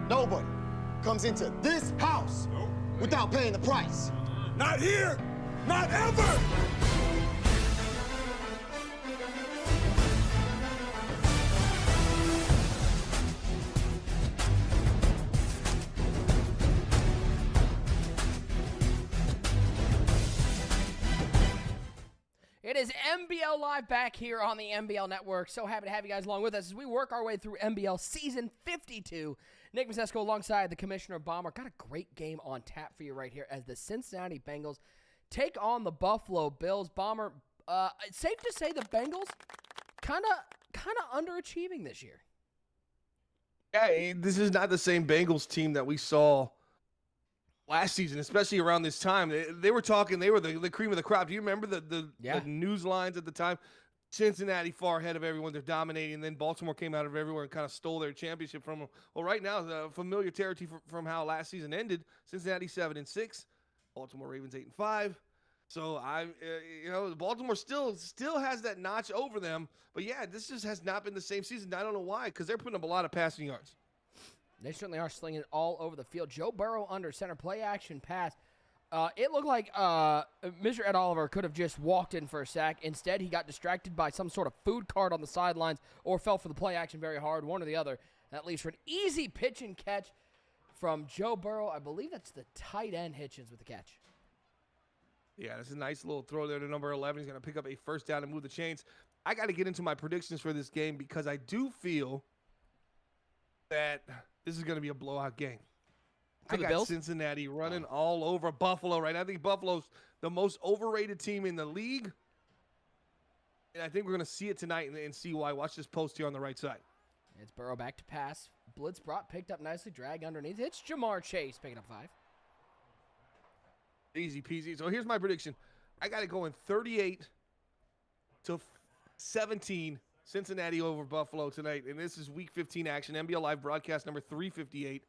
Nobody comes into this house without paying the price. Not here! Not ever! It is NBL Live back here on the NBL Network. So happy to have you guys along with us as we work our way through NBL Season 52. Nick Masesko alongside the Commissioner Bomber. Got a great game on tap for you right here as the Cincinnati Bengals take on the Buffalo Bills. Bomber, it's safe to say the Bengals kind of underachieving this year. Yeah, this is not the same Bengals team that we saw last season, especially around this time. They were talking, they were the cream of the crop. Do you remember the news lines at the time? Cincinnati far ahead of everyone. They're dominating. And then Baltimore came out of everywhere and kind of stole their championship from them. Well, right now, the familiar territory from how last season ended. Cincinnati 7-6, Baltimore Ravens 8-5. So Baltimore still has that notch over them. But yeah, this just has not been the same season. I don't know why, because they're putting up a lot of passing yards. They certainly are slinging it all over the field. Joe Burrow under center, play action pass. It looked like Mr. Ed Oliver could have just walked in for a sack. Instead, he got distracted by some sort of food cart on the sidelines or fell for the play action very hard, one or the other. That leaves for an easy pitch and catch from Joe Burrow. I believe that's the tight end Hitchens with the catch. Yeah, that's a nice little throw there to number 11. He's going to pick up a first down and move the chains. I got to get into my predictions for this game because I do feel that this is going to be a blowout game. I got Bills? Cincinnati running all over Buffalo right now. I think Buffalo's the most overrated team in the league. And I think we're going to see it tonight and see why. Watch this post here on the right side. It's Burrow back to pass. Blitz brought, picked up nicely, drag underneath. It's Jamar Chase picking up 5. Easy peasy. So here's my prediction. I got it going 38-17. Cincinnati over Buffalo tonight, and this is Week 15 action. NBL Live broadcast number 358.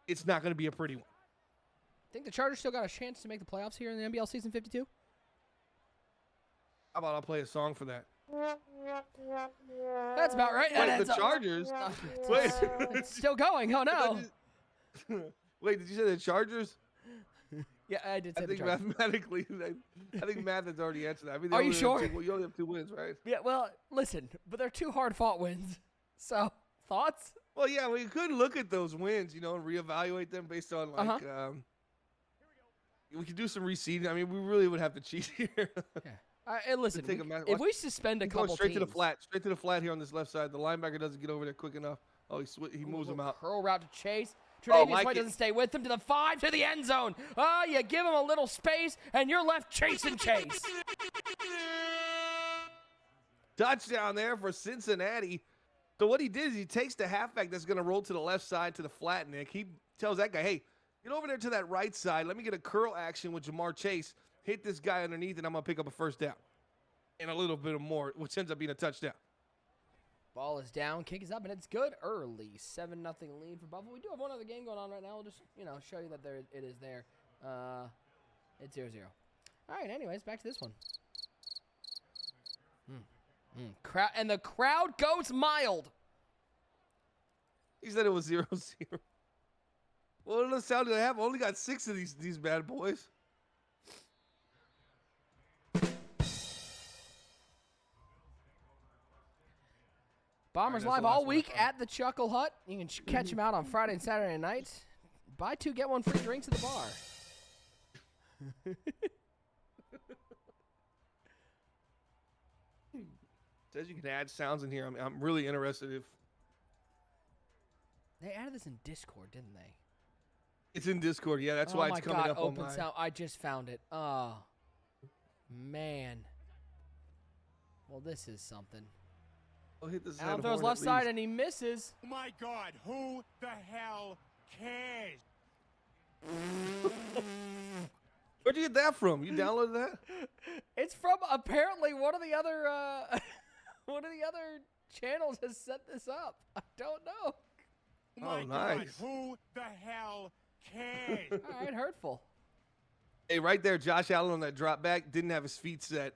It's not going to be a pretty one. Think the Chargers still got a chance to make the playoffs here in the NBL Season 52? How about I'll play a song for that? That's about right. Wait, the Chargers? Wait. It's still going. Oh, no. Wait, did you say the Chargers? Yeah, I did say I the think Chargers. mathematically, I think math has already answered that. I mean, Are you sure? You only have 2 wins, right? Yeah, well, listen, but they're 2 hard-fought wins. So, thoughts? Well, yeah, we could look at those wins, and reevaluate them based on, we could do some reseeding. I mean, we really would have to cheat here. Yeah. And listen, if we suspend a couple straight teams. Straight to the flat here on this left side. The linebacker doesn't get over there quick enough. Oh, he moves him out. Curl route to Chase. Tre'Davious White doesn't stay with him to the 5 to the end zone. Oh, you give him a little space, and you're left chasing Chase. Touchdown there for Cincinnati. So what he did is he takes the halfback that's going to roll to the left side to the flat, Nick. He tells that guy, hey, get over there to that right side. Let me get a curl action with Jamar Chase. Hit this guy underneath, and I'm going to pick up a first down. And a little bit of more, which ends up being a touchdown. Ball is down, kick is up, and it's good early. 7-0 lead for Buffalo. We do have one other game going on right now. We'll just, show you that it is there. It's 0-0. All right, anyways, back to this one. And the crowd goes mild. He said it was 0-0. Well, the sound did I have? I only got 6 of these bad boys. Bombers live all week at the Chuckle Hut. You can catch them out on Friday and Saturday nights. Buy 2, get 1 free drinks at the bar. Says you can add sounds in here. I'm really interested if they added this in Discord, didn't they? It's in Discord. Yeah, that's why it's coming up open on mine. sound. I just found it. Oh, man. Well, this is something. I'll hit this Allen throws left side and he misses. Oh my God, who the hell cares? Where'd you get that from? You downloaded that? It's from apparently one of the other channels has set this up. I don't know. Oh my nice. God, who the hell cares? All right, hurtful. Hey, right there, Josh Allen on that drop back didn't have his feet set.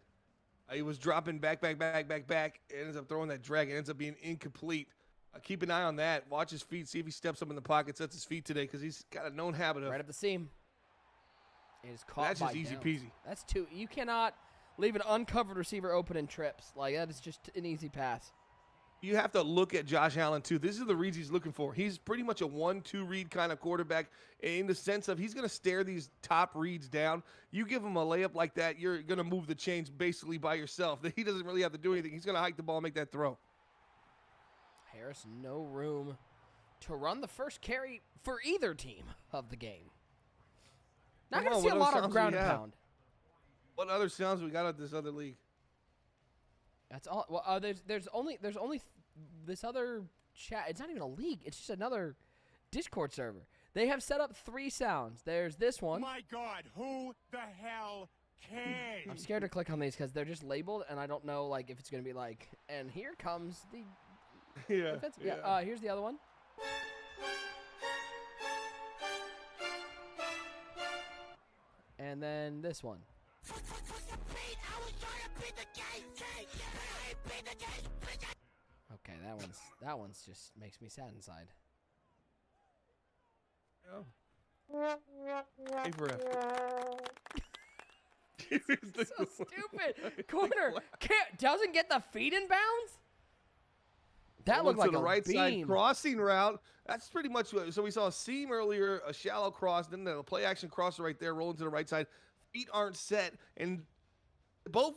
He was dropping back. Ends up throwing that drag. It ends up being incomplete. Keep an eye on that. Watch his feet. See if he steps up in the pocket, sets his feet today, because he's got a known habit of. Right up the seam. It is caught. That's just easy peasy. That's two. You cannot leave an uncovered receiver open in trips. Like, that is just an easy pass. You have to look at Josh Allen, too. This is the reads he's looking for. He's pretty much a 1-2 read kind of quarterback in the sense of he's going to stare these top reads down. You give him a layup like that, you're going to move the chains basically by yourself. He doesn't really have to do anything. He's going to hike the ball and make that throw. Harris, no room to run the first carry for either team of the game. Not going to see a lot of ground and pound. What other sounds we got at this other league? That's all. Well, there's only this other chat. It's not even a league. It's just another Discord server. They have set up 3 sounds. There's this one. My God, who the hell can? I'm scared to click on these because they're just labeled, and I don't know like if it's gonna be like. And here comes the. Yeah. Here's the other one. And then this one. Okay, that one's just makes me sad inside. Oh. Hey, for So stupid. Corner doesn't get the feet in bounds. That looked like the a right beam. side crossing route. That's pretty much what. So we saw a seam earlier, a shallow cross, then the play action crosser right there, rolling to the right side. Feet aren't set, and both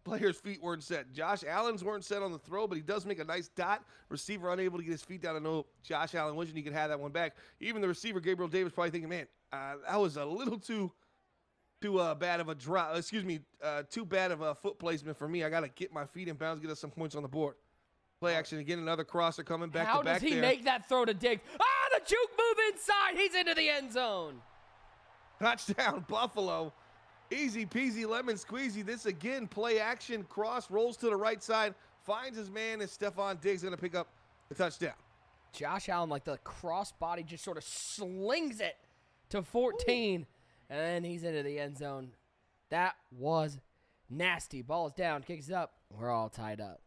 players' feet weren't set. Josh Allen's weren't set on the throw, but he does make a nice dot. Receiver unable to get his feet down. I know Josh Allen wishing he could have that one back. Even the receiver, Gabriel Davis, probably thinking, man, that was a little too bad of a drop. Too bad of a foot placement for me. I got to get my feet in bounds, get us some points on the board. Play action again, another crosser coming back to back there. How does he make that throw to Diggs? The juke move inside. He's into the end zone. Touchdown, Buffalo. Easy peasy lemon squeezy. This again, play action, cross, rolls to the right side, finds his man, and Stephon Diggs going to pick up the touchdown. Josh Allen, like the cross body, just sort of slings it to 14, and then he's into the end zone. That was nasty. Ball is down, kicks it up. We're all tied up.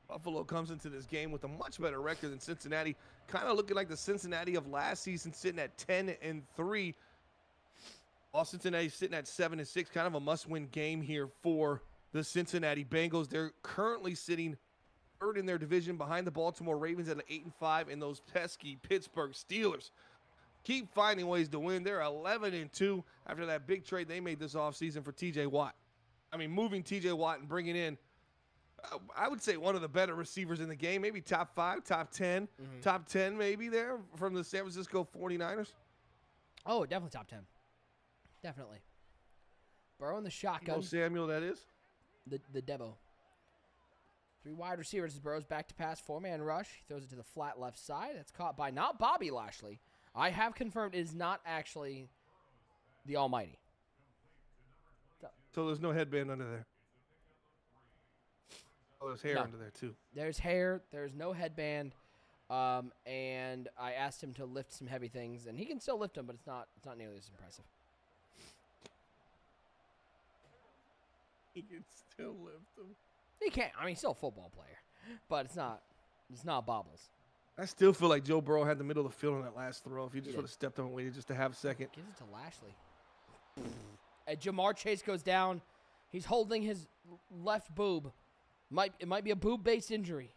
Buffalo comes into this game with a much better record than Cincinnati, kind of looking like the Cincinnati of last season, sitting at 10-3. While Cincinnati's sitting at 7-6, kind of a must-win game here for the Cincinnati Bengals. They're currently sitting third in their division behind the Baltimore Ravens at 8-5, and those pesky Pittsburgh Steelers keep finding ways to win. They're 11-2 after that big trade they made this offseason for T.J. Watt. I mean, moving T.J. Watt and bringing in I would say one of the better receivers in the game, maybe top 5, top 10, top 10 maybe there from the San Francisco 49ers. Oh, definitely top 10. Definitely. Burrow in the shotgun. Samuel, that is. The Devo. 3 wide receivers as Burrow's back to pass, 4-man rush. He throws it to the flat left side. That's caught by not Bobby Lashley. I have confirmed it is not actually the Almighty. So there's no headband under there. Oh, there's hair under there, too. There's hair. There's no headband. And I asked him to lift some heavy things, and he can still lift them, but it's not nearly as impressive. He can still lift them. He can't. I mean, he's still a football player, but it's not bobbles. I still feel like Joe Burrow had the middle of the field on that last throw. If he just would have stepped up and waited just a half second. Gives it to Lashley. And Jamar Chase goes down. He's holding his left boob. It might be a boob-based injury.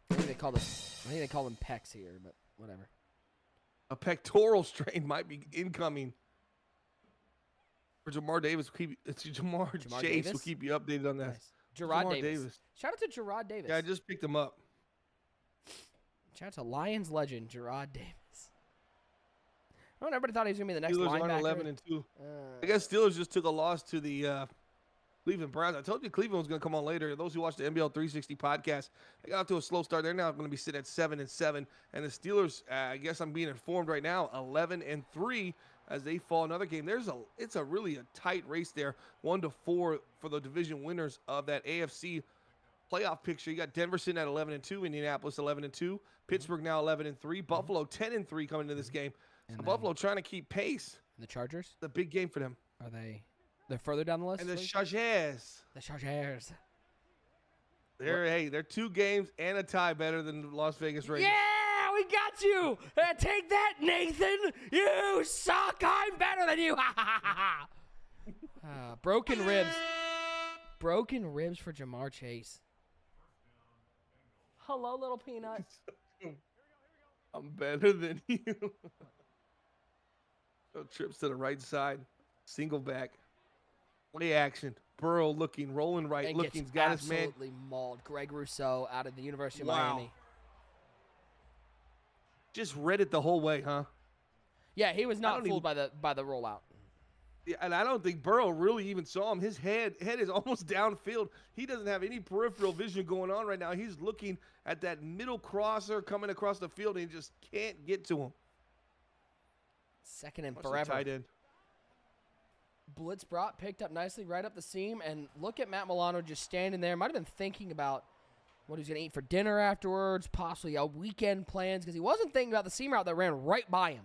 I think they call them pecs here, but whatever. A pectoral strain might be incoming. For Jamar Davis, Jamar Chase Davis? will keep you updated on that. Nice. Jamar Davis. Shout out to Gerard Davis. Yeah, I just picked him up. Shout out to Lions legend Gerard Davis. Oh, everybody thought he was gonna be the next Steelers linebacker. 11-2. I guess Steelers just took a loss to the Cleveland Browns. I told you Cleveland was going to come on later. Those who watch the NBL 360 podcast, they got off to a slow start. They're now going to be sitting at 7-7, and the Steelers, I guess I'm being informed right now, 11-3 as they fall another game. It's really a tight race there, 1-4 for the division winners of that AFC playoff picture. You got Denver sitting at 11-2, Indianapolis 11-2, Pittsburgh now 11-3, Buffalo 10-3 coming into this game. So Buffalo trying to keep pace. And the Chargers? The big game for them. They're further down the list? And the Chargers. The Chargers. They're 2 games and a tie better than the Las Vegas Raiders. Yeah, we got you. Take that, Nathan. You suck. I'm better than you. Broken ribs. Broken ribs for Jamar Chase. Hello, little peanut. I'm better than you. So trips to the right side. Single back. Play action. Burrow looking, rolling right, And looking. gets Got his man. absolutely mauled. Greg Rousseau out of the University of Miami. Just read it the whole way, huh? Yeah, he was not fooled by the rollout. Yeah, and I don't think Burrow really even saw him. His head is almost downfield. He doesn't have any peripheral vision going on right now. He's looking at that middle crosser coming across the field, and he just can't get to him. Second and Watch the forever. tight end. Blitz brought, picked up nicely right up the seam, and look at Matt Milano just standing there. Might have been thinking about what he's going to eat for dinner afterwards, possibly a weekend plans, because he wasn't thinking about the seam route that ran right by him.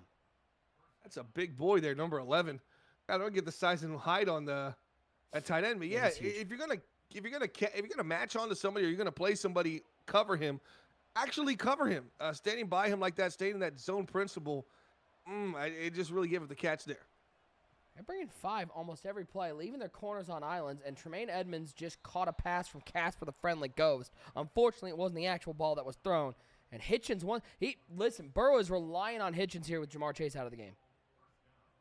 That's a big boy there, number 11. I don't get the size and height on that tight end, but yeah, if you're gonna match on to somebody or you're gonna play somebody, cover him. Actually, cover him. Standing by him like that, staying in that zone principle. It just really gave it the catch there. They're bringing 5 almost every play, leaving their corners on islands, and Tremaine Edmonds just caught a pass from Casper the Friendly Ghost. Unfortunately, it wasn't the actual ball that was thrown. And Hitchens listen, Burrow is relying on Hitchens here with Jamar Chase out of the game.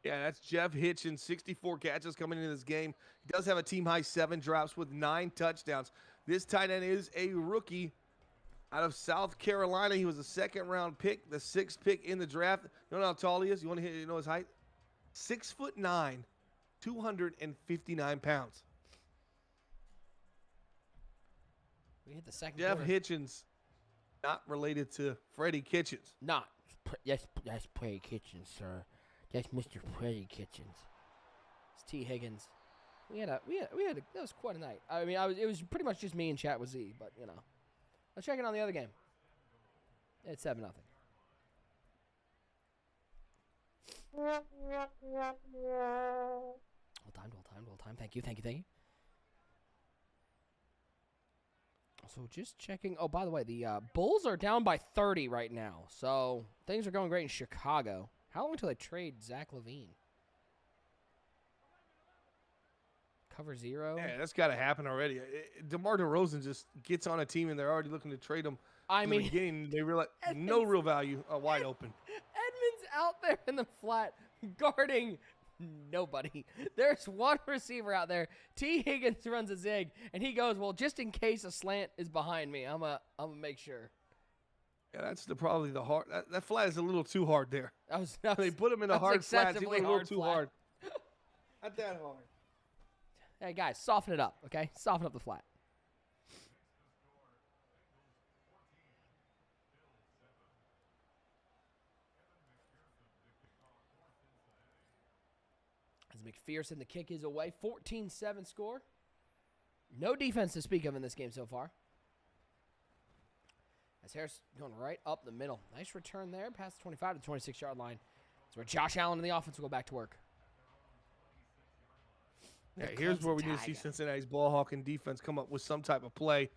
Yeah, that's Jeff Hitchens, 64 catches coming into this game. He does have a team-high 7 drops with 9 touchdowns. This tight end is a rookie out of South Carolina. He was a second-round pick, the 6th pick in the draft. You know how tall he is? You want to know his height? 6'9", 259 pounds. We hit the second Jeff quarter. Hitchens, not related to Freddie Kitchens. Not. That's Freddie Kitchens, sir. That's Mr. Freddie Kitchens. It's T. Higgins. That was quite a night. I mean, it was pretty much just me and chat with Z, but you know. Let's check in on the other game. It's 7-0. Well timed. Thank you. So just checking. Oh, by the way, the Bulls are down by 30 right now. So things are going great in Chicago. How long until they trade Zach LaVine? Cover 0? Yeah, that's got to happen already. DeMar DeRozan just gets on a team and they're already looking to trade him. I mean, the beginning, they realize no real value, wide open. Edmonds out there in the flat guarding nobody. There's one receiver out there. T. Higgins runs a zig, and he goes, well, just in case a slant is behind me, I'm gonna make sure. Yeah, that's probably the hard. That flat is a little too hard there. They put him in a hard flat. He went a little too hard. Not that hard. Hey, guys, soften it up, okay? Soften up the flat. As McPherson, the kick is away. 14-7 score. No defense to speak of in this game so far. As Harris going right up the middle. Nice return there. Past the 25 to the 26-yard line. That's where Josh Allen and the offense will go back to work. Yeah, here's where we need to see Cincinnati's ball hawking defense come up with some type of play.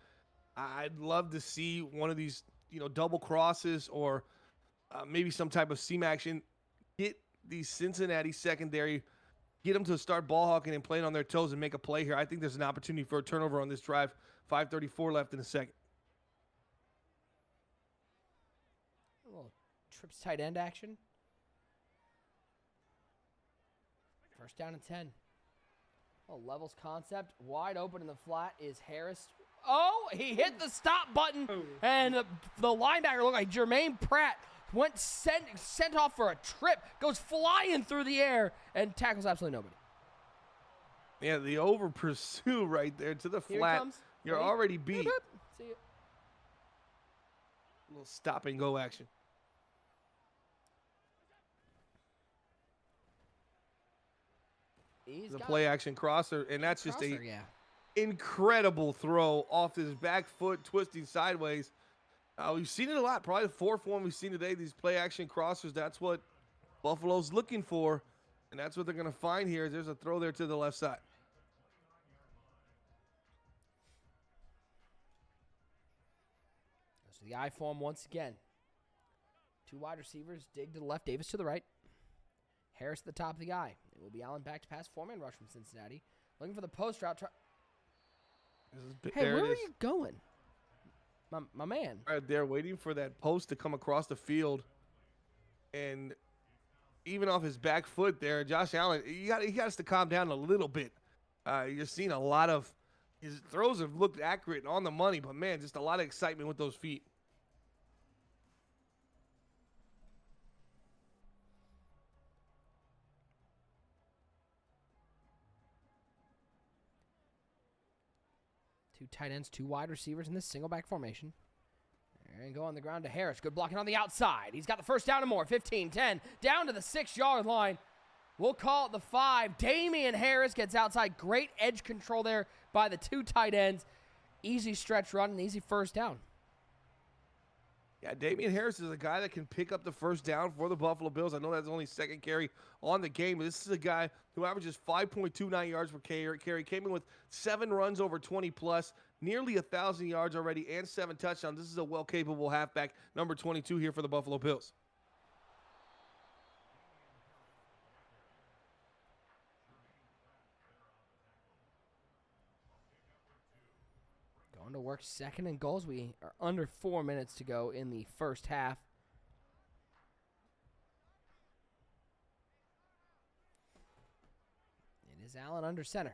I'd love to see one of these, double crosses or maybe some type of seam action. Get the Cincinnati secondary, get them to start ball hawking and playing on their toes and make a play here. I think there's an opportunity for a turnover on this drive. 5:34 left in the second. A little trips tight end action. First down and 10. Oh, levels concept. Wide open in the flat is Harris. Oh, he hit the stop button, and the linebacker looked like Jermaine Pratt went sent off for a trip, goes flying through the air, and tackles absolutely nobody. Yeah, the over pursue right there to the flat. You're Ready? already beat. See you. A little stop and go action. The play action crosser, and that's just a incredible throw off his back foot, twisting sideways. We've seen it a lot. Probably the fourth one we've seen today, these play action crossers. That's what Buffalo's looking for, and that's what they're going to find here. There's a throw there to the left side. So the I form once again. 2 wide receivers dig to the left, Davis to the right. Harris at the top of the I. It will be Allen back to pass, 4-man rush from Cincinnati. Looking for the post route. Hey, where are you going? My man. Right there waiting for that post to come across the field. And even off his back foot there, Josh Allen, he got us to calm down a little bit. You're seeing a lot of his throws have looked accurate and on the money, but man, just a lot of excitement with those feet. Two tight ends, 2 wide receivers in this single back formation. And go on the ground to Harris. Good blocking on the outside. He's got the first down and more. 15-10. Down to the 6-yard line. We'll call it the 5. Damian Harris gets outside. Great edge control there by the 2 tight ends. Easy stretch run and easy first down. Yeah, Damian Harris is a guy that can pick up the first down for the Buffalo Bills. I know that's only second carry on the game, but this is a guy who averages 5.29 yards per carry, came in with 7 runs over 20+, nearly 1,000 yards already, and 7 touchdowns. This is a well-capable halfback, number 22 here for the Buffalo Bills. Going to work 2nd and goals. We are under 4 minutes to go in the first half. It is Allen under center.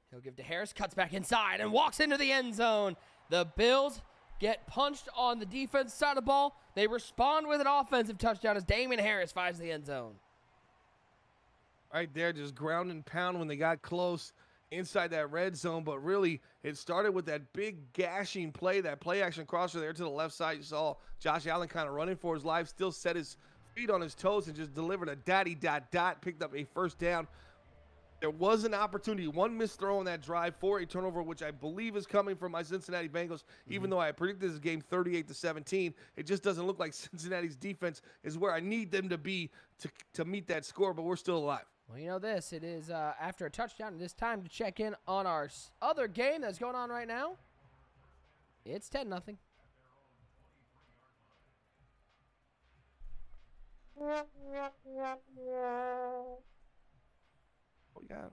He'll give to Harris, cuts back inside, and walks into the end zone. The Bills get punched on the defense side of the ball. They respond with an offensive touchdown as Damian Harris finds the end zone. Right there, just ground and pound when they got close inside that red zone, but really it started with that big gashing play, that play action crosser there to the left side. You saw Josh Allen kind of running for his life, still set his feet on his toes and just delivered a dot, picked up a first down. There was an opportunity, one missed throw on that drive for a turnover, which I believe is coming from my Cincinnati Bengals, even though I predicted this game 38-17. It just doesn't look like Cincinnati's defense is where I need them to be to meet that score, but we're still alive. Well, you know this. It is after a touchdown. It is time to check in on our other game that's going on right now. It's 10-0. Oh, yeah.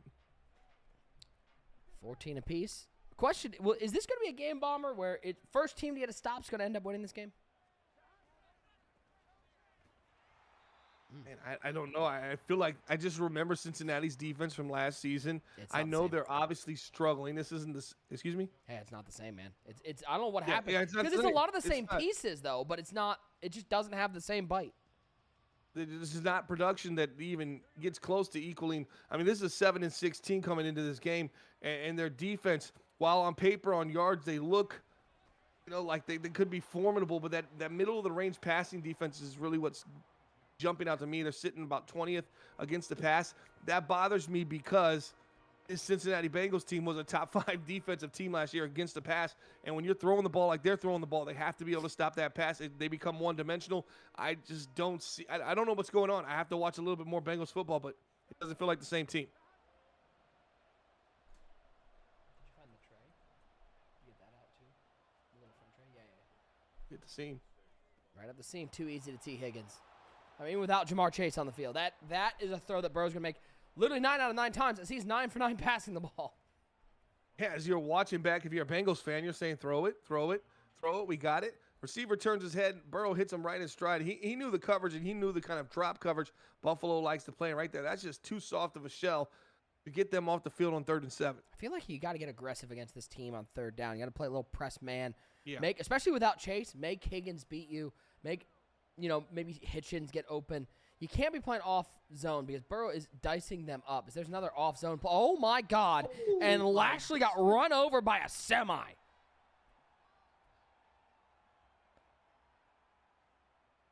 14 apiece. Question, well, is this going to be a game bomber where first team to get a stop is going to end up winning this game? Man, I don't know. I feel like I just remember Cincinnati's defense from last season. I know they're obviously struggling. This isn't this. Excuse me. Hey, it's not the same, man. It's I don't know what happened yeah, because it's a lot of the same pieces though, but it's not. It just doesn't have the same bite. This is not production that even gets close to equaling. I mean, this is a 7-16 coming into this game, and their defense, while on paper on yards they look, like they could be formidable, but that middle of the range passing defense is really what's jumping out to me. They're sitting about 20th against the pass. That bothers me because this Cincinnati Bengals team was a top 5 defensive team last year against the pass. And when you're throwing the ball like they're throwing the ball, they have to be able to stop that pass. They become one-dimensional. I just don't see – I don't know what's going on. I have to watch a little bit more Bengals football, but it doesn't feel like the same team. Did you find the tray? You get that out too? The little front tray? Yeah. Hit the seam. Right at the seam. Too easy to T. Higgins. I mean, without Jamar Chase on the field. That is a throw that Burrow's going to make literally 9 out of 9 times as he's 9 for 9 passing the ball. Yeah, as you're watching back, if you're a Bengals fan, you're saying, throw it, we got it. Receiver turns his head, Burrow hits him right in stride. He knew the coverage, and he knew the kind of drop coverage Buffalo likes to play right there. That's just too soft of a shell to get them off the field on 3rd and 7. I feel like you got to get aggressive against this team on 3rd down. You got to play a little press man. Yeah. Especially without Chase, make Higgins beat you. Maybe Hitchens get open. You can't be playing off zone because Burrow is dicing them up. There's another off zone play. Oh my God. And Lashley got run over by a semi.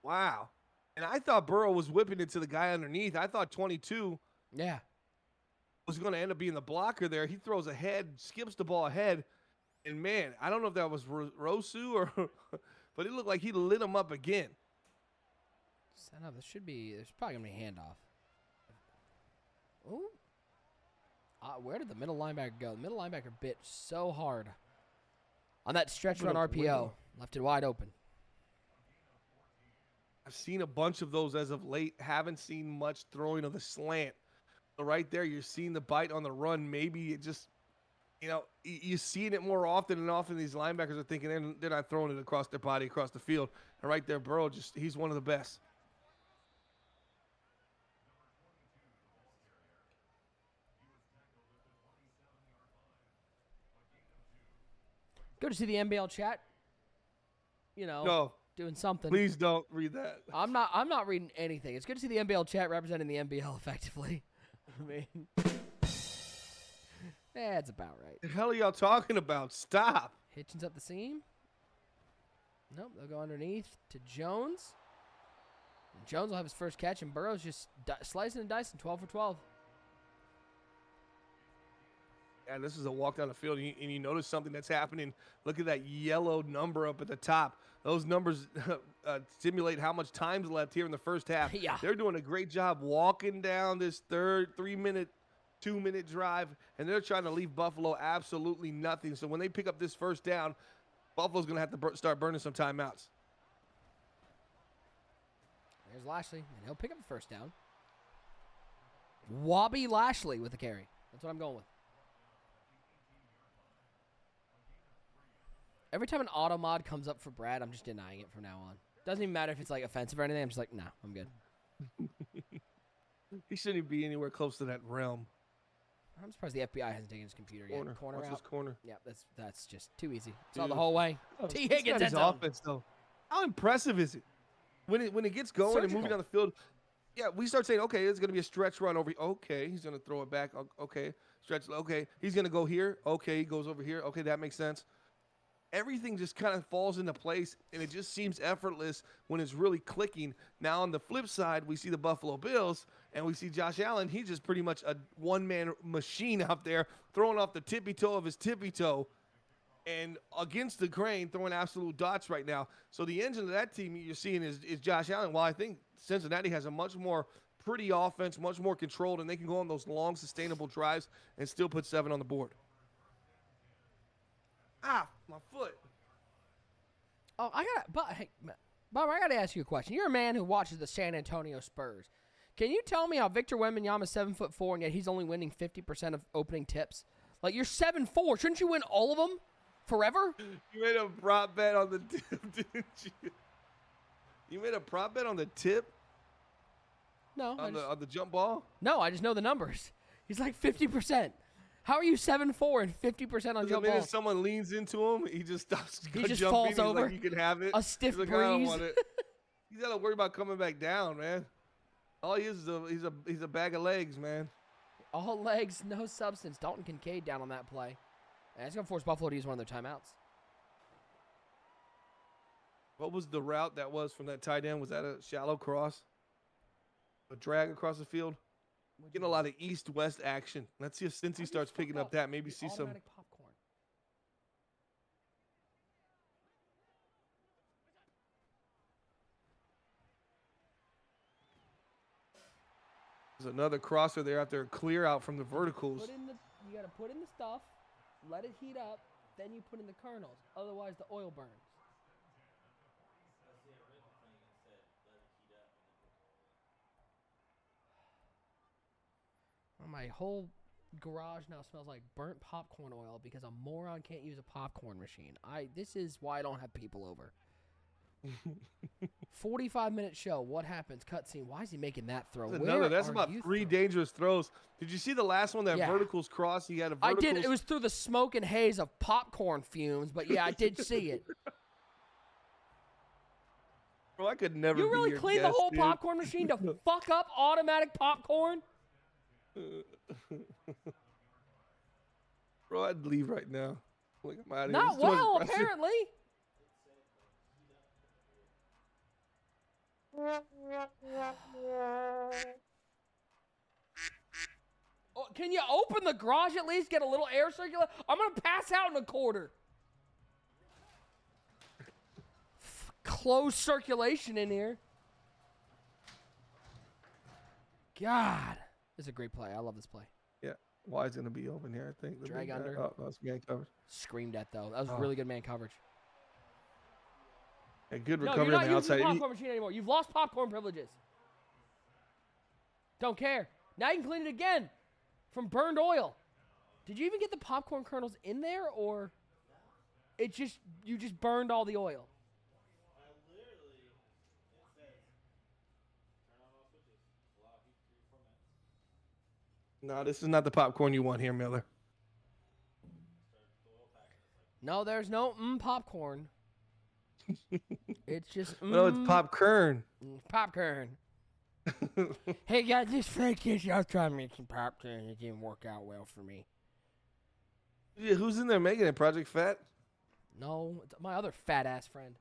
Wow. And I thought Burrow was whipping it to the guy underneath. I thought 22 was going to end up being the blocker there. He throws ahead, skips the ball ahead. And man, I don't know if that was Rosu or but it looked like he lit him up again. Set up. There's probably going to be a handoff. Ooh. Where did the middle linebacker go? The middle linebacker bit so hard On that stretch run RPO, left it wide open. I've seen a bunch of those as of late. Haven't seen much throwing of the slant. So right there, you're seeing the bite on the run. Maybe it just, you're seeing it more often and often. These linebackers are thinking they're not throwing it across their body, across the field. And right there, Burrow, he's one of the best. Go to see the NBL chat. No. Doing something. Please don't read that. I'm not reading anything. It's good to see the NBL chat representing the NBL effectively. I mean, that's about right. The hell are y'all talking about? Stop. Hitchens up the seam. Nope, they'll go underneath to Jones. And Jones will have his first catch, and Burrow's just slicing and dicing, 12 for 12. And this is a walk down the field, and you notice something that's happening. Look at that yellow number up at the top. Those numbers simulate how much time's left here in the first half. Yeah. They're doing a great job walking down this 3-minute, 2-minute drive, and they're trying to leave Buffalo absolutely nothing. So when they pick up this first down, Buffalo's going to have to start burning some timeouts. There's Lashley, and he'll pick up the first down. Wobby Lashley with the carry. That's what I'm going with. Every time an auto mod comes up for Brad, I'm just denying it from now on. Doesn't even matter if it's like offensive or anything. I'm just like, nah, I'm good. He shouldn't be anywhere close to that realm. I'm surprised the FBI hasn't taken his computer yet. Corner Watch out. this corner. Yeah, that's just too easy. Saw the whole way. T. He's Higgins got his offense though. How impressive is it when it gets going and moving down the field? Yeah, we start saying, okay, it's going to be a stretch run over here. Okay, he's going to throw it back. Okay, stretch. Okay, he's going to go here. Okay, he goes over here. Okay, that makes sense. Everything just kind of falls into place, and it just seems effortless when it's really clicking. Now, on the flip side, we see the Buffalo Bills, and we see Josh Allen. He's just pretty much a one-man machine out there, throwing off the tippy toe of his tippy toe, and against the grain, throwing absolute dots right now. So the engine of that team you're seeing is Josh Allen. While I think Cincinnati has a much more pretty offense, much more controlled, and they can go on those long, sustainable drives and still put 7 on the board. Ah, my foot. Oh, hey, Bob, I got to ask you a question. You're a man who watches the San Antonio Spurs. Can you tell me how Victor Wembanyama's 7'4", and yet he's only winning 50% of opening tips? Like, you're 7'4". Shouldn't you win all of them forever? You made a prop bet on the tip, didn't you? You made a prop bet on the tip? No. On the jump ball? No, I just know the numbers. He's like 50%. How are you 7'4" and 50% on jump ball? ball? Someone leans into him, he just stops. He just jumping. falls He's over. like, you can have it. A stiff He's like, breeze. I don't want it. He's got to worry about coming back down, man. All he is he's a bag of legs, man. All legs, no substance. Dalton Kincaid down on that play. And it's going to force Buffalo to use one of their timeouts. What was the route that was from that tight end? Was that a shallow cross? A drag across the field? Getting a lot of east-west action. Let's see if Cincy starts picking up that. Maybe see some. Popcorn. There's another crosser there after a clear out from the verticals. You got to put in the stuff, let it heat up, then you put in the kernels. Otherwise, the oil burns. My whole garage now smells like burnt popcorn oil because a moron can't use a popcorn machine. This is why I don't have people over. 45-minute show. What happens? Cutscene. Why is he making that throw? That's about 3 dangerous throws. Did you see the last one? That verticals cross. He had a verticals. I did. It was through the smoke and haze of popcorn fumes, but yeah, I did see it. Bro, I could never. You really be your clean guest, the whole dude. popcorn machine to fuck up automatic popcorn? Bro, I'd leave right now. Like, I'm out of Not here. well, apparently. Oh, can you open the garage at least? Get a little air circulation? I'm going to pass out in a quarter. Closed circulation in here. God. This is a great play. I love this play. Yeah. Wide is going to be open here, I think. Drag under. Oh, that's man coverage. Screamed at, though. That was really good man coverage. A good No, recovery you're on not the using outside. the popcorn machine anymore. You've lost popcorn privileges. Don't care. Now you can clean it again from burned oil. Did you even get the popcorn kernels in there, or you just burned all the oil? No, this is not the popcorn you want here, Miller. No, there's no popcorn. It's just No, it's popcorn. Popcorn. Hey guys, this fake dish. I was trying to make some popcorn. It didn't work out well for me. Yeah, who's in there making it? Project Fat? No, it's my other fat ass friend.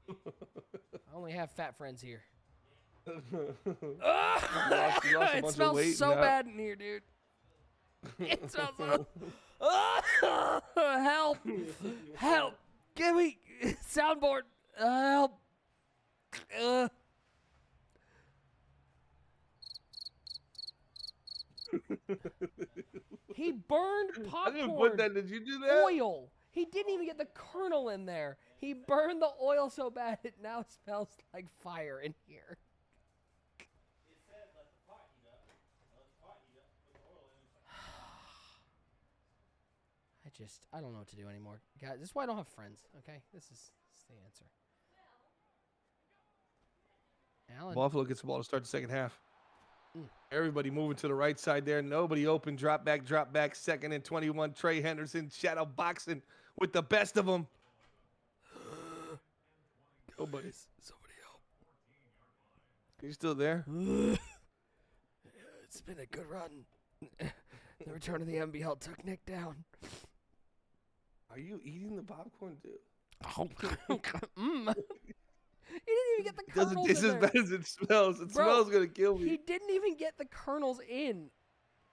I only have fat friends here. It smells so bad in here, dude. It smells so. Help! Help! Give me soundboard. Help! He burned popcorn. I didn't put that. Did you do that? Oil. He didn't even get the kernel in there. He burned the oil so bad it now smells like fire in here. I don't know what to do anymore. Guys, this is why I don't have friends, okay? This is the answer. Allen. Buffalo gets the ball to start the second half. Everybody moving to the right side there. Nobody open. Drop back. Second and 21. Trey Henderson shadow boxing with the best of them. Nobody. Somebody help. You still there? It's been a good run. The return of the NBL took Nick down. Are you eating the popcorn, dude? He didn't even get the It doesn't kernels taste in as there. bad as it smells. It Bro, smells gonna kill me. He didn't even get the kernels in.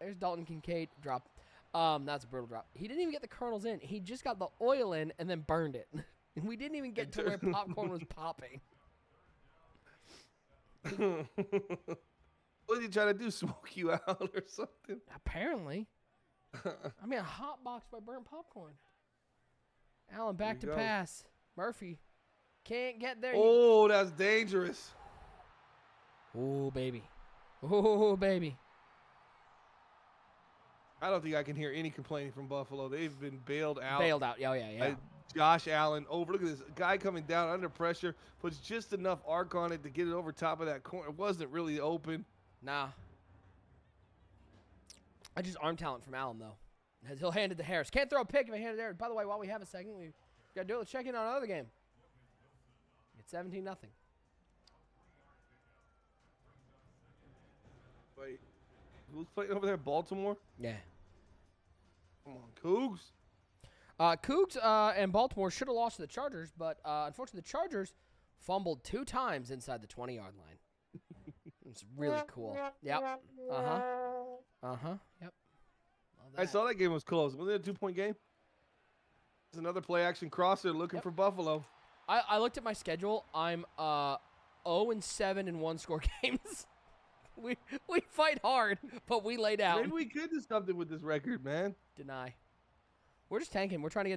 There's Dalton Kincaid drop. That's a brutal drop. He didn't even get the kernels in. He just got the oil in and then burned it. And we didn't even get to where popcorn was popping. What did he try to do? Smoke you out or something? Apparently. I mean, a hot box by burnt popcorn. Allen back to go. pass. Murphy can't get there. Oh, that's dangerous. Oh, baby. Oh, baby. I don't think I can hear any complaining from Buffalo. They've been bailed out. Bailed out. Oh, yeah. Josh Allen over. Look at this guy coming down under pressure. Puts just enough arc on it to get it over top of that corner. It wasn't really open. Nah. I just arm talent from Allen, though. As he'll hand it to Harris. Can't throw a pick if I hand it there. By the way, while we have a second, we got to do it. Let's check in on another game. It's 17-0. Wait, who's playing over there? Baltimore? Yeah. Come on, Cougs. Cougs and Baltimore should have lost to the Chargers, but unfortunately the Chargers fumbled 2 times inside the 20-yard line. It's really cool. Yep. Yep. I saw that game was close. Was it a 2-point game? It's another play-action crosser looking for Buffalo. I looked at my schedule. I'm 0-7 in one-score games. We fight hard, but we lay down. Maybe we could do something with this record, man. Deny. We're just tanking. We're trying to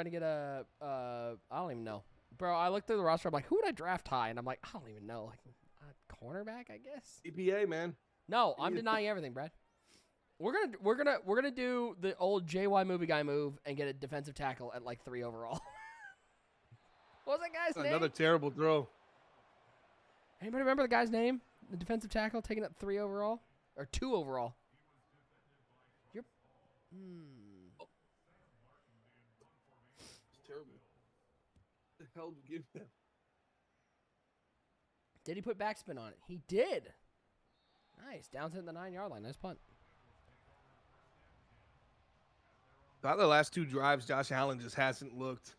get a I don't even know. Bro, I looked through the roster. I'm like, who would I draft high? And I'm like, I don't even know. Like a cornerback, I guess. EPA, man. No, I'm denying everything, Brad. We're gonna do the old JY movie guy move and get a defensive tackle at like 3 overall. What was that guy's name? Another terrible throw. Anybody remember the guy's name? The defensive tackle taking it 3 overall or 2 overall. You're. It's terrible. What the hell did you give them? Did he put backspin on it? He did. Nice. Down to the 9-yard line. Nice punt. Throughout the last 2 drives, Josh Allen just hasn't looked.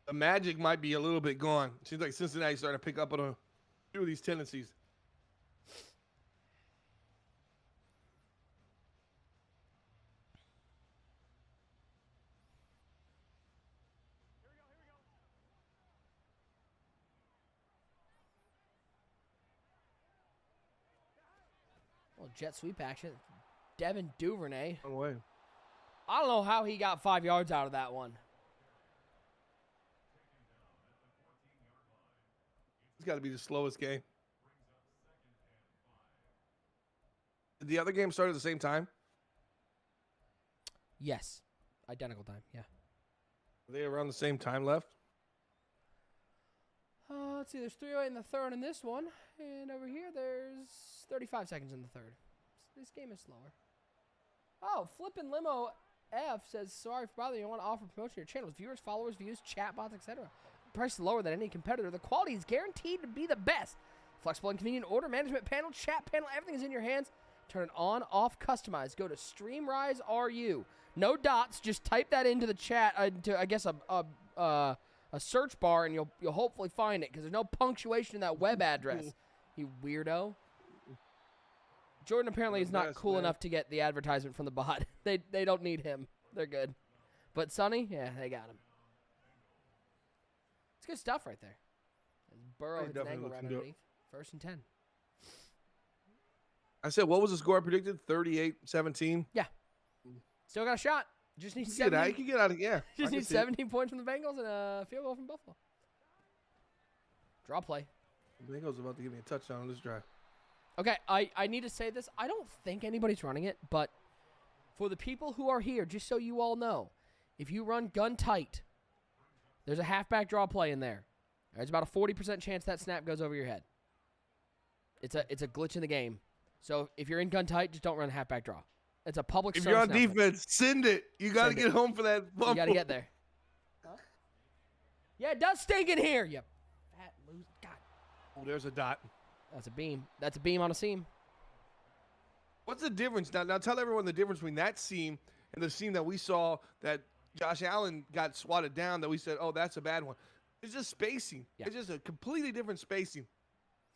The magic might be a little bit gone. Seems like Cincinnati's starting to pick up on a few of these tendencies. Well, jet sweep action. Devin Duvernay. No way. I don't know how he got 5 yards out of that one. It's got to be the slowest game. Did the other game start at the same time? Yes. Identical time, yeah. Are they around the same time left? Let's see, there's 3:08 in the third in this one. And over here, there's 35 seconds in the third. This game is slower. Oh, Flippin' Limo F says, sorry for bothering you. I want to offer promotion to your channels. Viewers, followers, views, chatbots, etc. Price is lower than any competitor. The quality is guaranteed to be the best. Flexible and convenient order management panel, chat panel, everything is in your hands. Turn it on, off, customize. Go to Streamrise RU. No dots. Just type that into the chat, into, I guess, a search bar, and you'll hopefully find it, because there's no punctuation in that web address. You weirdo. Jordan apparently is not cool enough to get the advertisement from the bot. They don't need him. They're good. But Sonny, yeah, they got him. It's good stuff right there. Burrow hits an angle right underneath. 1st and 10. I said, what was the score I predicted? 38-17? Yeah. Still got a shot. Just need 17. You can get out of yeah. Just need 17 points from the Bengals and a field goal from Buffalo. Draw play. The Bengals about to give me a touchdown on this drive. Okay, I need to say this. I don't think anybody's running it, but for the people who are here, just so you all know, if you run gun tight, there's a halfback draw play in there. There's about a 40% chance that snap goes over your head. It's a glitch in the game. So if you're in gun tight, just don't run halfback draw. It's a public. If you're on defense, send it. You got to get home for that fumble. You got to get there. Huh? Yeah, it does stink in here. You fat loser. God. Oh, there's a dot. That's a beam. That's a beam on a seam. What's the difference? Now tell everyone the difference between that seam and the seam that we saw that Josh Allen got swatted down, that we said, oh, that's a bad one. It's just spacing. Yeah. It's just a completely different spacing.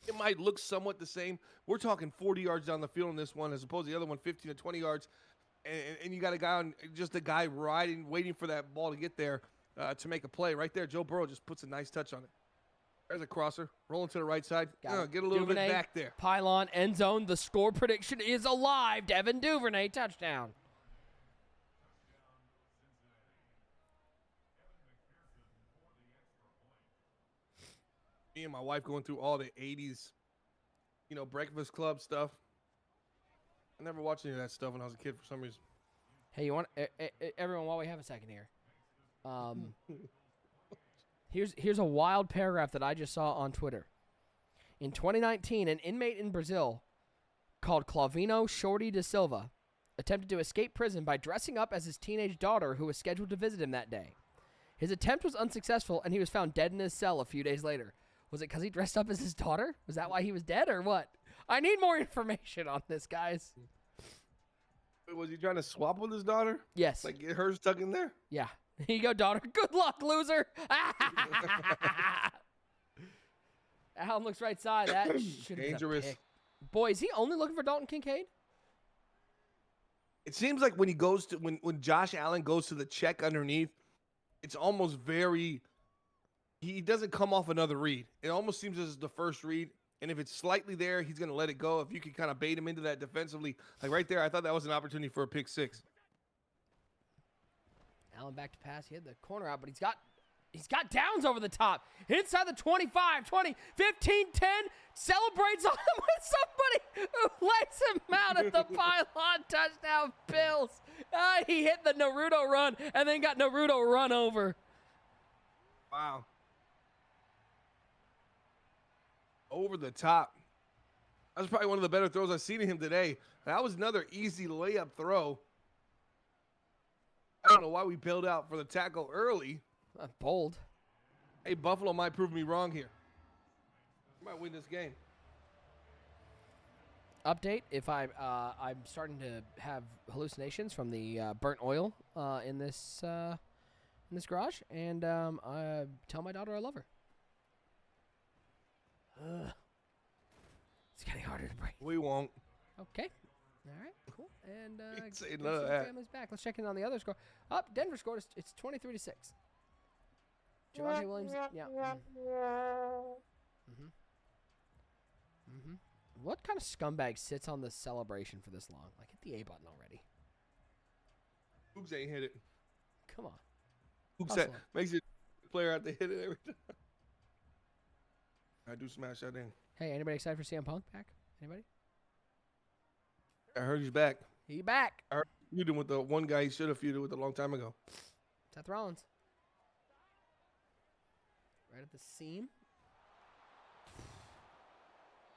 It might look somewhat the same. We're talking 40 yards down the field on this one, as opposed to the other one 15 to 20 yards. And you got a guy on, just a guy riding, waiting for that ball to get there to make a play. Right there, Joe Burrow just puts a nice touch on it. There's a crosser, rolling to the right side. Get a little bit back there. Pylon, end zone. The score prediction is alive. Devin Duvernay, touchdown. Me and my wife going through all the 80s, Breakfast Club stuff. I never watched any of that stuff when I was a kid for some reason. Hey, you want everyone, while we have a second here. Here's a wild paragraph that I just saw on Twitter. In 2019, an inmate in Brazil called Clavino Shorty da Silva attempted to escape prison by dressing up as his teenage daughter, who was scheduled to visit him that day. His attempt was unsuccessful, and he was found dead in his cell a few days later. Was it because he dressed up as his daughter? Was that why he was dead, or what? I need more information on this, guys. Was he trying to swap with his daughter? Yes. Like get her stuck in there? Yeah. Here you go, daughter. Good luck, loser. Allen looks right side. That should be dangerous. Boy, is he only looking for Dalton Kincaid? It seems like when he goes to when Josh Allen goes to the check underneath, it's almost very. He doesn't come off another read. It almost seems as the first read, and if it's slightly there, he's going to let it go. If you can kind of bait him into that defensively, like right there, I thought that was an opportunity for a pick six. Allen back to pass. He had the corner out, but he's got downs over the top. Inside the 25, 20, 15, 10. Celebrates on him with somebody who lets him out at the pylon. Touchdown, Bills. He hit the Naruto run and then got Naruto run over. Wow. Over the top. That was probably one of the better throws I've seen of him today. That was another easy layup throw. I don't know why we bailed out for the tackle early. Bold. Hey, Buffalo might prove me wrong here. We might win this game. Update: if I'm starting to have hallucinations from the burnt oil in this garage, and I tell my daughter I love her. It's getting harder to breathe. We won't. Okay. All right. Cool. And say none of that. Family's back. Let's check in on the other score. Denver scored. It's 23-6. Javonte Williams. Yeah. What kind of scumbag sits on this celebration for this long? Like, hit the A button already. Oops, ain't hit it. Come on. Oops, that makes it player have to hit it every time. I do smash that in. Hey, anybody excited for CM Punk back? Anybody? I heard he's back. He back. I heard he's feuding with the one guy he should have feuded with a long time ago. Seth Rollins. Right at the seam.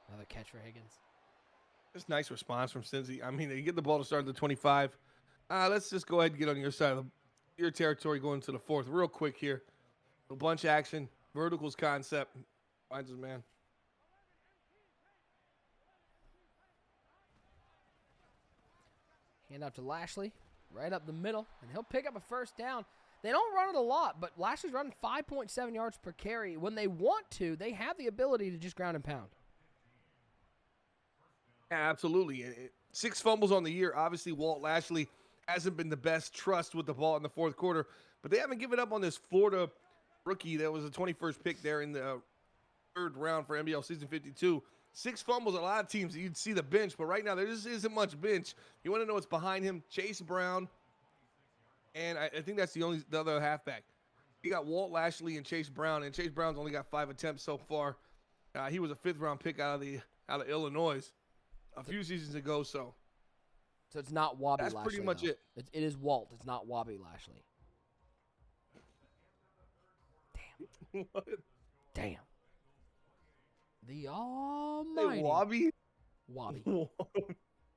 Another catch for Higgins. It's nice response from Cincy. I mean, they get the ball to start at the 25. Let's just go ahead and get on your side of your territory going to the 4th real quick here. A bunch action. Verticals concept. Finds his man. Hand out to Lashley. Right up the middle. And he'll pick up a first down. They don't run it a lot, but Lashley's running 5.7 yards per carry. When they want to, they have the ability to just ground and pound. Yeah, absolutely. 6 fumbles on the year. Obviously, Walt Lashley hasn't been the best trust with the ball in the 4th quarter, but they haven't given up on this Florida rookie that was a 21st pick there in the 3rd round for NBL Season 52. 6 fumbles, a lot of teams, you'd see the bench, but right now there just isn't much bench. You want to know what's behind him? Chase Brown, and I think that's the other halfback. You got Walt Lashley and Chase Brown, and Chase Brown's only got 5 attempts so far. He was a 5th round pick out of Illinois a few seasons ago, so it's not Wobby that's Lashley. pretty much though. it. It is Walt. It's not Wobby Lashley. Damn. What? Damn. The almighty. Hey, Wobby? Wobby.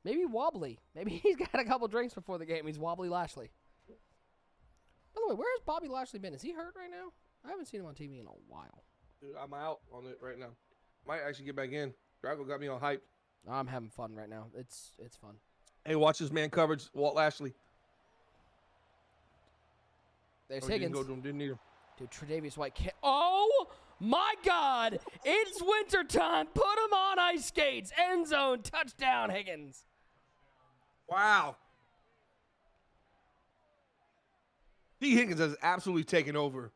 Maybe Wobbly. Maybe he's got a couple drinks before the game. He's Wobbly Lashley. By the way, where has Bobby Lashley been? Is he hurt right now? I haven't seen him on TV in a while. Dude, I'm out on it right now. Might actually get back in. Drago got me all hyped. I'm having fun right now. It's fun. Hey, watch this man coverage, Walt Lashley. There's Higgins. Didn't go to him, didn't need him. Dude, Tre'Davious White can't. Oh, my God. It's wintertime. Put him on ice skates. End zone. Touchdown, Higgins. Wow. T. Higgins has absolutely taken over.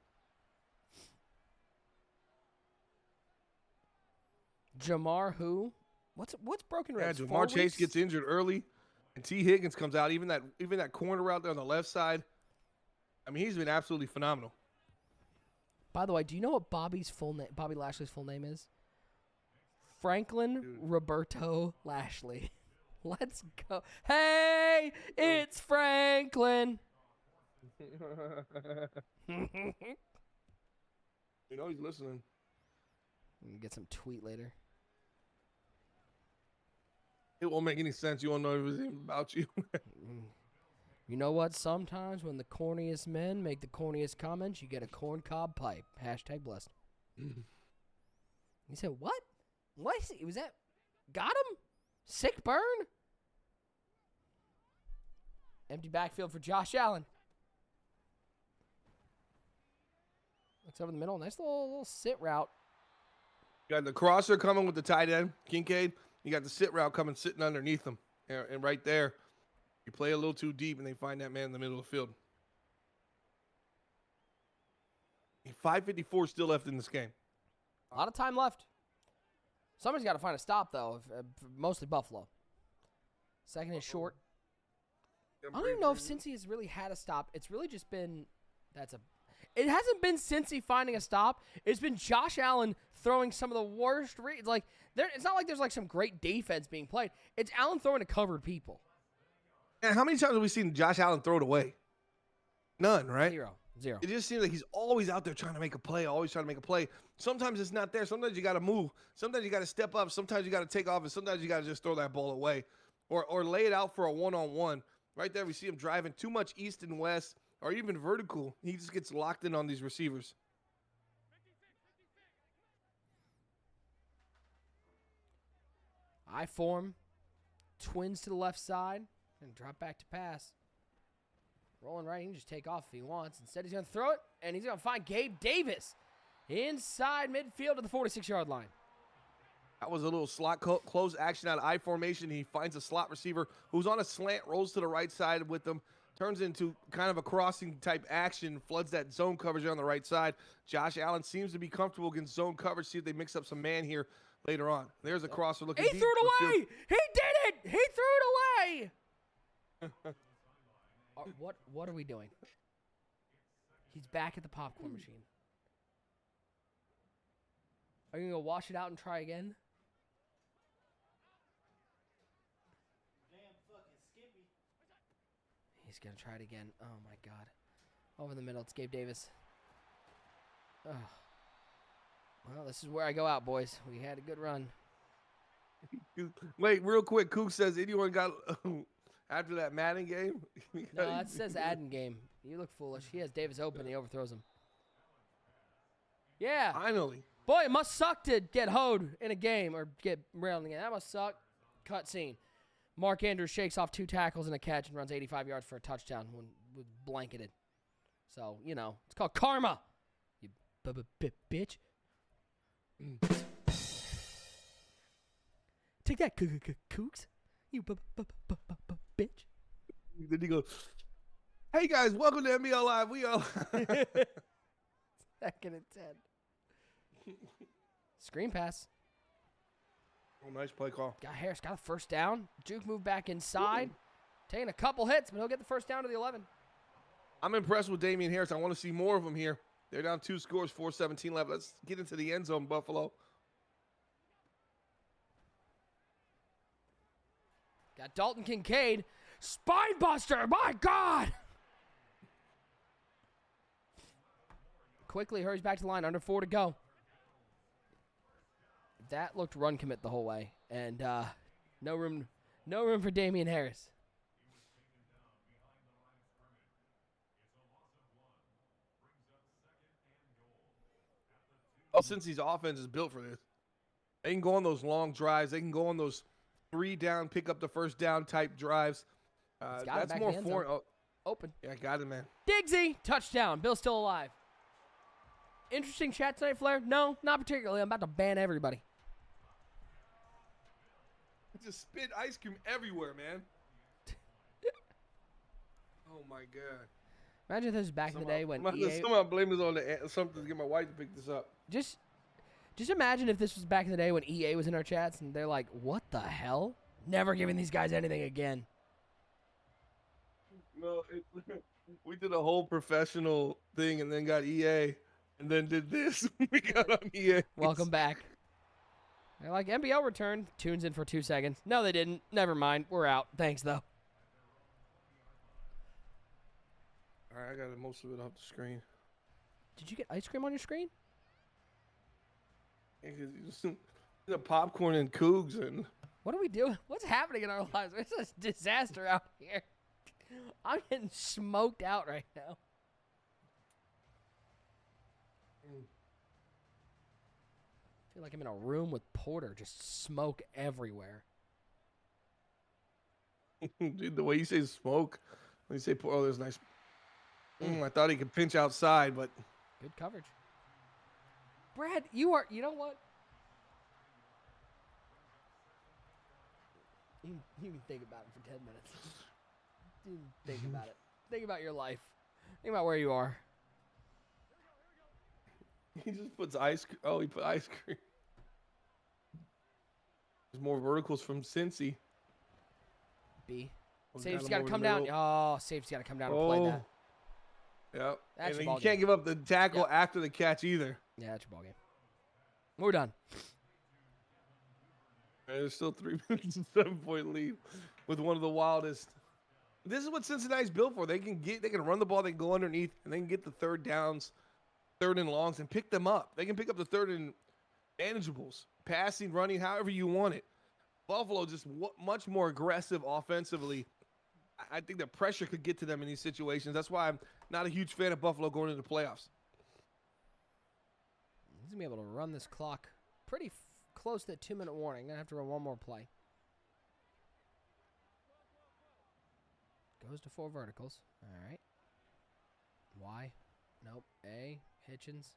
Jamar who? What's broken ribs? Yeah, 4 Jamar Chase weeks? gets injured early, and T. Higgins comes out. Even that corner route there on the left side. I mean, he's been absolutely phenomenal. By the way, do you know what Bobby Lashley's full name is? Franklin Roberto Lashley. Let's go. Hey, it's Franklin. You know he's listening. Get some tweet later. It won't make any sense. You won't know everything about you. You know what? Sometimes when the corniest men make the corniest comments, you get a corncob pipe. Hashtag blessed. He said, what? What? Was that? Got him? Sick burn? Empty backfield for Josh Allen. Looks over the middle. Nice little sit route. You got the crosser coming with the tight end, Kincaid. You got the sit route coming, sitting underneath them. And right there, you play a little too deep, and they find that man in the middle of the field. 5:54 still left in this game. A lot of time left. Somebody's got to find a stop, though. Mostly Buffalo. Second is short. I don't even know if Cincy has really had a stop. It's really just been it hasn't been Cincy finding a stop. It's been Josh Allen throwing some of the worst reads. Like it's not like there's like some great defense being played. It's Allen throwing to covered people. And how many times have we seen Josh Allen throw it away? None, right? Zero. It just seems like he's always out there trying to make a play, Sometimes it's not there. Sometimes you got to move. Sometimes you got to step up. Sometimes you got to take off, and sometimes you got to just throw that ball away or lay it out for a one-on-one. Right there, we see him driving too much east and west or even vertical. He just gets locked in on these receivers. I form. Twins to the left side. And drop back to pass. Rolling right. He can just take off if he wants. Instead, he's going to throw it. And he's going to find Gabe Davis inside midfield to the 46-yard line. That was a little slot close action out of I formation. He finds a slot receiver who's on a slant, rolls to the right side with them, turns into kind of a crossing type action, floods that zone coverage on the right side. Josh Allen seems to be comfortable against zone coverage. See if they mix up some man here later on. There's a crosser looking He deep. threw it away. He did it. He threw it away. What are we doing? He's back at the popcorn machine. Are you going to go wash it out and try again? He's going to try it again. Oh, my God. Over the middle. It's Gabe Davis. Oh. Well, this is where I go out, boys. We had a good run. Wait, real quick. Kook says anyone got after that Madden game? No, that says Adden game. You look foolish. He has Davis open. He overthrows him. Yeah. Finally. Boy, it must suck to get hoed in a game or get railed in a game. That must suck. Cut scene. Mark Andrews shakes off 2 tackles and a catch and runs 85 yards for a touchdown when blanketed. So, you know, it's called karma. You bitch. Take that, Kooks. You bitch. Then he goes, hey, guys, welcome to NBL Live. We are 2nd and 10. Screen pass. Oh, nice play call. Got Harris, got a first down. Juke moved back inside. Taking a couple hits, but he'll get the first down to the 11. I'm impressed with Damian Harris. I want to see more of him here. They're down 2 scores, 4-17 left. Let's get into the end zone, Buffalo. Got Dalton Kincaid. Spine buster, my God! Quickly hurries back to the line, under 4 to go. That looked run commit the whole way, and no room for Damian Harris. Well, since these offense is built for this, they can go on those long drives. They can go on those 3 down, pick up the first down type drives. That's more foreign. Oh, open. Yeah, got it, man. Diggsy, touchdown. Bill's still alive. Interesting chat tonight, Flair? No, not particularly. I'm about to ban everybody. Just spit ice cream everywhere, man. Oh, my God. Imagine if this was back in the day when EA... Somehow blame this on something to get my wife to pick this up. Just imagine if this was back in the day when EA was in our chats and they're like, what the hell? Never giving these guys anything again. No, we did a whole professional thing and then got EA and then did this. We got on EA. Welcome back. They're like, NBL returned. Tunes in for 2 seconds. No, they didn't. Never mind. We're out. Thanks, though. All right, I got most of it off the screen. Did you get ice cream on your screen? Yeah, 'cause the popcorn and Cougs and... What are we doing? What's happening in our lives? It's a disaster out here. I'm getting smoked out right now. I feel like I'm in a room with Porter, just smoke everywhere. Dude, the way you say smoke, when you say, oh, there's nice. I thought he could pinch outside, but. Good coverage. Brad, you know what? You can think about it for 10 minutes. You can think about it. Think about your life. Think about where you are. He just puts ice cream. Oh, he put ice cream. There's more verticals from Cincy. B. Safety's got to come down. Oh, safety's got to come down and play that. Yep. That's and your you can't give up the tackle after the catch either. Yeah, that's your ball game. We're done. There's still 3 minutes and 7-point lead with one of the wildest. This is what Cincinnati's built for. They can run the ball, they can go underneath, and they can get the third downs, third and longs, and pick them up. They can pick up the third and manageables, passing, running, however you want it. Buffalo just much more aggressive offensively. I think the pressure could get to them in these situations. That's why I'm not a huge fan of Buffalo going into the playoffs. He's going to be able to run this clock pretty close to the 2-minute warning. Going to have to run one more play. Goes to 4 verticals. All right. Y. Nope. A. Hitchens.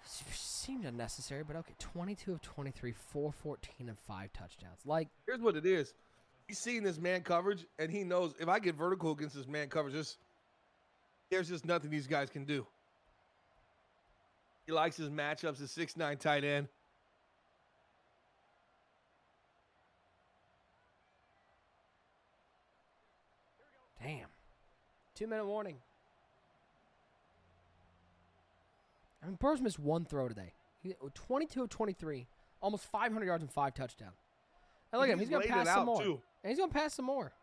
Seemed unnecessary, but okay. 22 of 23, 414, and 5 touchdowns. Like, here's what it is. He's seeing this man coverage, and he knows if I get vertical against this man coverage, there's just nothing these guys can do. He likes his matchups, his 6'9" tight end. 2-minute warning. I mean, Burrow's missed one throw today. 22 of 23, almost 500 yards and 5 touchdowns. And look at him. He's going to pass some more. Too. And he's going to pass some more.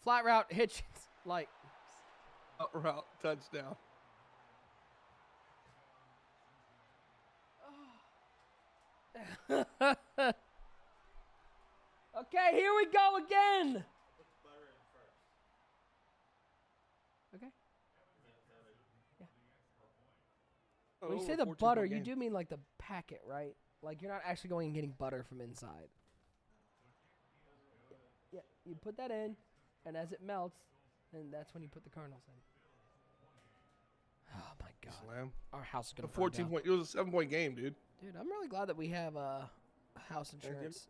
Flat route, Hitchens, like. Out route, touchdown. Okay, here we go again. Okay. Yeah. When you say the butter, you do mean like the packet, right? Like you're not actually going and getting butter from inside. Yeah, you put that in, and as it melts, then that's when you put the kernels in. Oh my God! Slam. Our house is gonna. 14 point. It was a 7-point game, dude. Dude, I'm really glad that we have house insurance.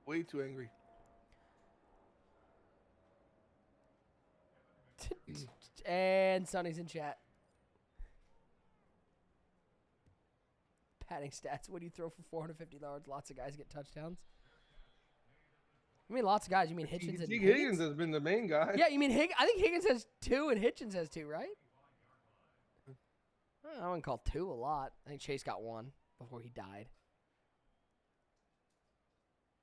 Way too angry. And Sonny's in chat. Patting stats. What do you throw for 450 yards? Lots of guys get touchdowns. You mean lots of guys? You mean Hitchens and Higgins has been the main guy. Yeah, you mean Higgins? I think Higgins has 2 and Hitchens has 2, right? I wouldn't call 2 a lot. I think Chase got 1 before he died.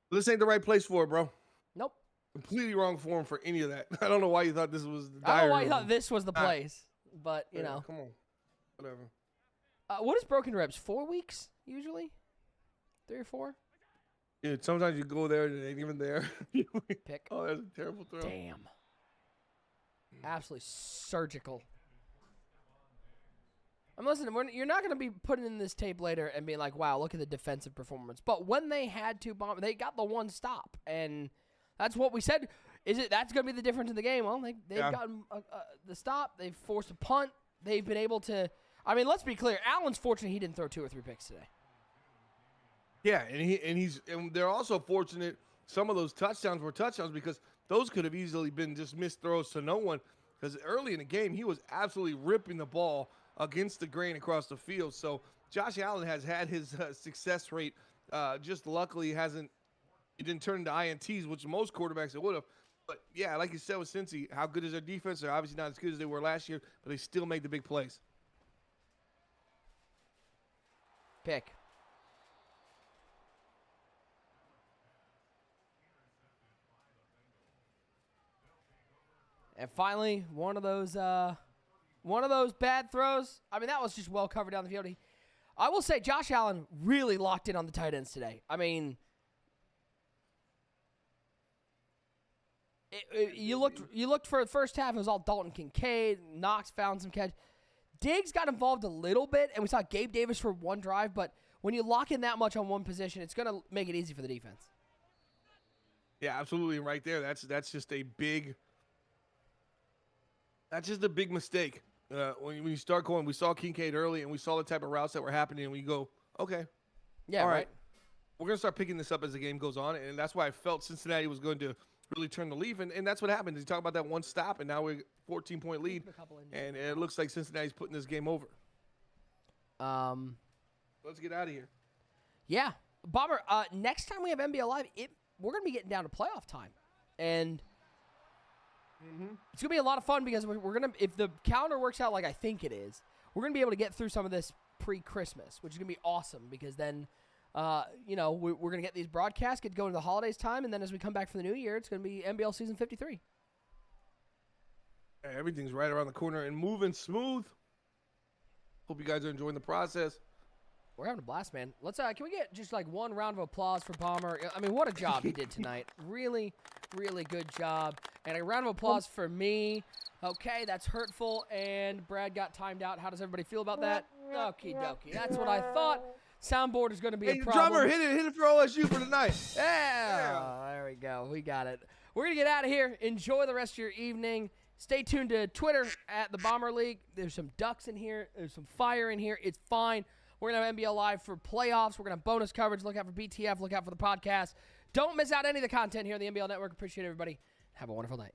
This ain't the right place for it, bro. Nope. Completely wrong form for any of that. I don't know why you thought this was the I don't know why you thought this was the place, but, you know. Come on. Whatever. What is broken ribs? 4 weeks, usually? 3 or 4? Dude, sometimes you go there and it ain't even there. Pick. Oh, that's a terrible throw. Damn. Absolutely surgical. I'm listening. You're not going to be putting in this tape later and being like, wow, look at the defensive performance. But when they had to bomb, they got the one stop. And that's what we said. That's going to be the difference in the game? Well, they've gotten the stop. They've forced a punt. They've been able to. I mean, let's be clear. Allen's fortunate he didn't throw 2 or 3 picks today. Yeah, and they're also fortunate some of those touchdowns were touchdowns because those could have easily been just missed throws to no one. Because early in the game, he was absolutely ripping the ball against the grain across the field. So Josh Allen has had his success rate. Just luckily it didn't turn into INTs, which most quarterbacks it would have. But yeah, like you said with Cincy, how good is their defense? They're obviously not as good as they were last year, but they still make the big plays. Pick. And finally, one of those bad throws. I mean, that was just well covered down the field. I will say, Josh Allen really locked in on the tight ends today. I mean, you looked for the first half. It was all Dalton Kincaid. Knox found some catch. Diggs got involved a little bit, and we saw Gabe Davis for one drive. But when you lock in that much on one position, it's going to make it easy for the defense. Yeah, absolutely. Right there, that's just a big. That's just a big mistake. When you start going, we saw Kincaid early, and we saw the type of routes that were happening, and we go, okay. Yeah, all right. We're going to start picking this up as the game goes on, and that's why I felt Cincinnati was going to really turn the leaf, and that's what happened. You talk about that one stop, and now we're 14-point lead, and it looks like Cincinnati's putting this game over. Let's get out of here. Yeah. Bomber, next time we have NBA Live, we're going to be getting down to playoff time, and it's going to be a lot of fun because we're going to, if the calendar works out like I think it is, we're going to be able to get through some of this pre-Christmas, which is going to be awesome because then, we're going to get these broadcasts, get to go into the holidays time, and then as we come back for the new year, it's going to be NBL season 53. Hey, everything's right around the corner and moving smooth. Hope you guys are enjoying the process. We're having a blast, man. Let's can we get just like one round of applause for Bomber? I mean, what a job he did tonight. Really, really good job. And a round of applause for me. Okay, that's hurtful. And Brad got timed out. How does everybody feel about that? Okie dokie. That's what I thought. Soundboard is going to be a problem. Drummer, hit it for OSU for tonight. Yeah. There we go. We got it. We're going to get out of here. Enjoy the rest of your evening. Stay tuned to Twitter at the Bomber League. There's some ducks in here. There's some fire in here. It's fine. We're going to have NBL Live for playoffs. We're going to have bonus coverage. Look out for BTF. Look out for the podcast. Don't miss out any of the content here on the NBL Network. Appreciate everybody. Have a wonderful night.